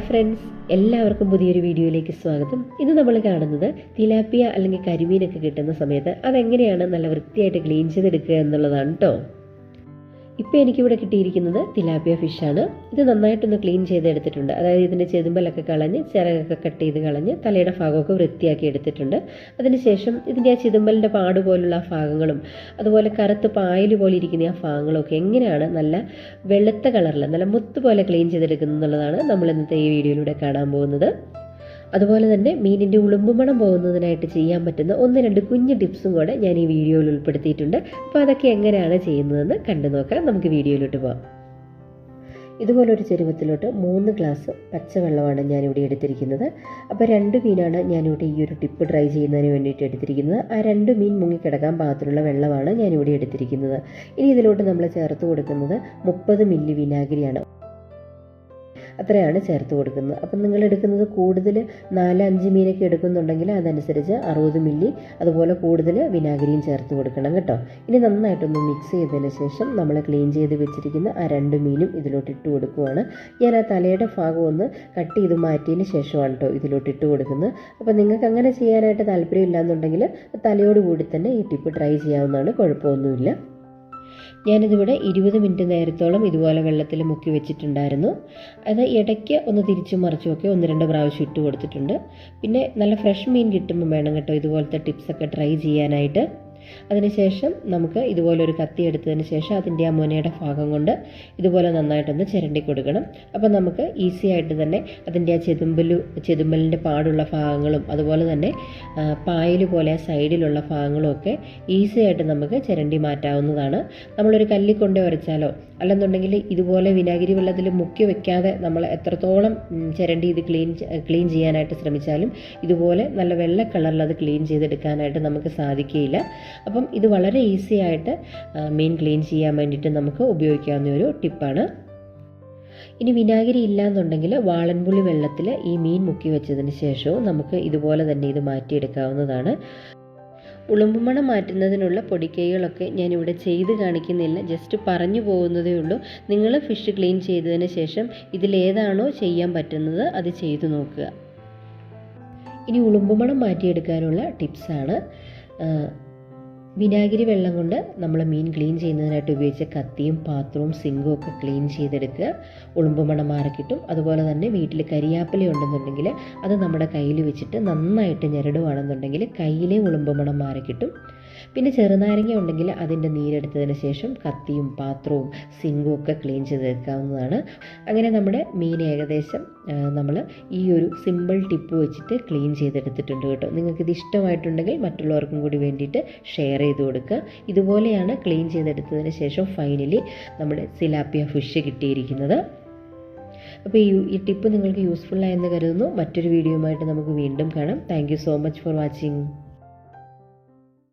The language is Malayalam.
ഫ്രണ്ട്സ്, എല്ലാവർക്കും പുതിയൊരു വീഡിയോയിലേക്ക് സ്വാഗതം. ഇന്ന് നമ്മൾ കാണുന്നത് തിലാപ്പിയ അല്ലെങ്കിൽ കരിമീനൊക്കെ കിട്ടുന്ന സമയത്ത് അതെങ്ങനെയാണ് നല്ല വൃത്തിയായിട്ട് ക്ലീൻ ചെയ്തെടുക്കുക എന്നുള്ളതാണ് കേട്ടോ. ഇപ്പോൾ എനിക്കിവിടെ കിട്ടിയിരിക്കുന്നത് തിലാപ്പിയ ഫിഷാണ്. ഇത് നന്നായിട്ടൊന്ന് ക്ലീൻ ചെയ്തെടുത്തിട്ടുണ്ട്. അതായത് ഇതിൻ്റെ ചെതുമ്പലൊക്കെ കളഞ്ഞ് ചിറകൊക്കെ കട്ട് ചെയ്ത് കളഞ്ഞ് തലയുടെ ഭാഗമൊക്കെ വൃത്തിയാക്കി എടുത്തിട്ടുണ്ട്. അതിനുശേഷം ഇതിൻ്റെ ആ ചെതുമ്പലിൻ്റെ പാട് പോലുള്ള ഭാഗങ്ങളും അതുപോലെ കറുത്ത് പായൽ പോലെ ഇരിക്കുന്ന ആ ഭാഗങ്ങളൊക്കെ എങ്ങനെയാണ് നല്ല വെളുത്ത കളറിൽ നല്ല മുത്ത് പോലെ ക്ലീൻ ചെയ്തെടുക്കുന്നത് എന്നുള്ളതാണ് നമ്മൾ ഇന്നത്തെ ഈ വീഡിയോയിലൂടെ കാണാൻ പോകുന്നത്. അതുപോലെ തന്നെ മീനിൻ്റെ ഉളുമ്പുമണം പോകുന്നതിനായിട്ട് ചെയ്യാൻ പറ്റുന്ന 1-2 കുഞ്ഞു ടിപ്സും കൂടെ ഞാൻ ഈ വീഡിയോയിൽ ഉൾപ്പെടുത്തിയിട്ടുണ്ട്. അപ്പോൾ അതൊക്കെ എങ്ങനെയാണ് ചെയ്യുന്നതെന്ന് കണ്ടു നോക്കാം. നമുക്ക് വീഡിയോയിലോട്ട് പോകാം. ഇതുപോലൊരു ചെരുവത്തിലോട്ട് 3 ഗ്ലാസ് പച്ചവെള്ളമാണ് ഞാനിവിടെ എടുത്തിരിക്കുന്നത്. അപ്പോൾ 2 മീനാണ് ഞാനിവിടെ ഈ ഒരു ടിപ്പ് ട്രൈ ചെയ്യുന്നതിന് വേണ്ടിയിട്ട് എടുത്തിരിക്കുന്നത്. ആ 2 മീൻ മുങ്ങിക്കിടക്കാൻ പാകത്തിലുള്ള വെള്ളമാണ് ഞാനിവിടെ എടുത്തിരിക്കുന്നത്. ഇനി ഇതിലോട്ട് നമ്മൾ ചേർത്ത് കൊടുക്കുന്നത് 30 മില്ലി വിനാഗിരിയാണ്. അത്രയാണ് ചേർത്ത് കൊടുക്കുന്നത്. അപ്പം നിങ്ങൾ എടുക്കുന്നത് കൂടുതൽ 4-5 മീനൊക്കെ എടുക്കുന്നുണ്ടെങ്കിൽ അതനുസരിച്ച് 60 മില്ലി അതുപോലെ കൂടുതൽ വിനാഗിരിയും ചേർത്ത് കൊടുക്കണം കേട്ടോ. ഇനി നന്നായിട്ടൊന്ന് മിക്സ് ചെയ്തതിന് ശേഷം നമ്മൾ ക്ലീൻ ചെയ്ത് വെച്ചിരിക്കുന്ന ആ 2 മീനും ഇതിലോട്ട് ഇട്ട് കൊടുക്കുവാണ്. ഞാൻ ആ തലയുടെ ഭാഗം ഒന്ന് കട്ട് ചെയ്ത് മാറ്റിയതിന് ശേഷമാണ് കേട്ടോ ഇതിലോട്ട് ഇട്ട് കൊടുക്കുന്നത്. അപ്പോൾ നിങ്ങൾക്ക് അങ്ങനെ ചെയ്യാനായിട്ട് താല്പര്യമില്ല എന്നുണ്ടെങ്കിൽ തലയോട് കൂടി തന്നെ ഈ ടിപ്പ് ട്രൈ ചെയ്യാവുന്നതാണ്, കുഴപ്പമൊന്നുമില്ല. ഞാനിതിവിടെ 20 മിനിറ്റ് നേരത്തോളം ഇതുപോലെ വെള്ളത്തിൽ മുക്കി വെച്ചിട്ടുണ്ടായിരുന്നു. അത് ഇടയ്ക്ക് ഒന്ന് തിരിച്ചും മറിച്ചുമൊക്കെ 1-2 പ്രാവശ്യം ഇട്ട് കൊടുത്തിട്ടുണ്ട്. പിന്നെ നല്ല ഫ്രഷ് മീൻ കിട്ടുമ്പോൾ വേണം കേട്ടോ ഇതുപോലത്തെ ടിപ്സൊക്കെ ട്രൈ ചെയ്യാനായിട്ട്. അതിനുശേഷം നമുക്ക് ഇതുപോലൊരു കത്തി എടുത്തതിന് ശേഷം അതിൻ്റെ ആ മുനയുടെ ഭാഗം കൊണ്ട് ഇതുപോലെ നന്നായിട്ടൊന്ന് ചിരണ്ടി കൊടുക്കണം. അപ്പോൾ നമുക്ക് ഈസി ആയിട്ട് തന്നെ അതിൻ്റെ ആ ചെതുമ്പലിൻ്റെ പാടുള്ള ഭാഗങ്ങളും അതുപോലെ തന്നെ പായൽ പോലെ ആ സൈഡിലുള്ള ഭാഗങ്ങളും ഒക്കെ ഈസി ആയിട്ട് നമുക്ക് ചിരണ്ടി മാറ്റാവുന്നതാണ്. നമ്മളൊരു കല്ലിൽ കൊണ്ട് ഉരച്ചാലോ അല്ലെന്നുണ്ടെങ്കിൽ ഇതുപോലെ വിനാഗിരി വെള്ളത്തിൽ മുക്കി വെക്കാതെ നമ്മൾ എത്രത്തോളം ചിരണ്ടി ഇത് ക്ലീൻ ചെയ്യാനായിട്ട് ശ്രമിച്ചാലും ഇതുപോലെ നല്ല വെള്ള കളറിൽ അത് ക്ലീൻ ചെയ്തെടുക്കാനായിട്ട് നമുക്ക് സാധിക്കുകയില്ല. അപ്പം ഇത് വളരെ ഈസി ആയിട്ട് മീൻ ക്ലീൻ ചെയ്യാൻ വേണ്ടിയിട്ട് നമുക്ക് ഉപയോഗിക്കാവുന്ന ഒരു ടിപ്പാണ്. ഇനി വിനാഗിരി ഇല്ലയെന്നുണ്ടെങ്കിൽ വാളൻപുളി വെള്ളത്തിൽ ഈ മീൻ മുക്കി വെച്ചതിന് ശേഷവും നമുക്ക് ഇതുപോലെ തന്നെ ഇത് മാറ്റിയെടുക്കാവുന്നതാണ്. ഉളുമ്പുമണം മാറ്റുന്നതിനുള്ള പൊടിക്കൈകളൊക്കെ ഞാനിവിടെ ചെയ്ത് കാണിക്കുന്നില്ല, ജസ്റ്റ് പറഞ്ഞു പോകുന്നതേ ഉള്ളൂ. നിങ്ങൾ ഫിഷ് ക്ലീൻ ചെയ്തതിന് ശേഷം ഇതിലേതാണോ ചെയ്യാൻ പറ്റുന്നത് അത് ചെയ്തു നോക്കുക. ഇനി ഉളുമ്പുമണം മാറ്റിയെടുക്കാനുള്ള ടിപ്സാണ്. വിനാഗിരി വെള്ളം കൊണ്ട് നമ്മൾ മീൻ ക്ലീൻ ചെയ്യുന്നതിനായിട്ട് ഉപയോഗിച്ച കത്തിയും പാത്രവും സിങ്കും ഒക്കെ ക്ലീൻ ചെയ്തെടുക്കുക. ഉളുമ്പുമണം മാറി കിട്ടും. അതുപോലെ തന്നെ വീട്ടിൽ കരിയാപ്പില ഉണ്ടെന്നുണ്ടെങ്കിൽ അത് നമ്മുടെ കയ്യിൽ വെച്ചിട്ട് നന്നായിട്ട് ഞെരടുവാണെന്നുണ്ടെങ്കിൽ കയ്യിലെ ഉളുമ്പുമണം മാറി കിട്ടും. പിന്നെ ചെറുനാരങ്ങ ഉണ്ടെങ്കിൽ അതിൻ്റെ നീരെടുത്തതിന് ശേഷം കത്തിയും പാത്രവും സിങ്കും ഒക്കെ ക്ലീൻ ചെയ്തെടുക്കാവുന്നതാണ്. അങ്ങനെ നമ്മുടെ മീൻ ഏകദേശം നമ്മൾ ഈ ഒരു സിമ്പിൾ ടിപ്പ് വെച്ചിട്ട് ക്ലീൻ ചെയ്തെടുത്തിട്ടുണ്ട് കേട്ടോ. നിങ്ങൾക്കിത് ഇഷ്ടമായിട്ടുണ്ടെങ്കിൽ മറ്റുള്ളവർക്കും കൂടി വേണ്ടിയിട്ട് ഷെയർ ചെയ്ത് കൊടുക്കുക. ഇതുപോലെയാണ് ക്ലീൻ ചെയ്തെടുത്തതിന് ശേഷം ഫൈനലി നമ്മുടെ തിലാപ്പിയ ഫിഷ് കിട്ടിയിരിക്കുന്നത്. അപ്പോൾ ഈ ടിപ്പ് നിങ്ങൾക്ക് യൂസ്ഫുൾ ആയെന്ന് കരുതുന്നു. മറ്റൊരു വീഡിയോയുമായിട്ട് നമുക്ക് വീണ്ടും കാണാം. Thank you so much for watching.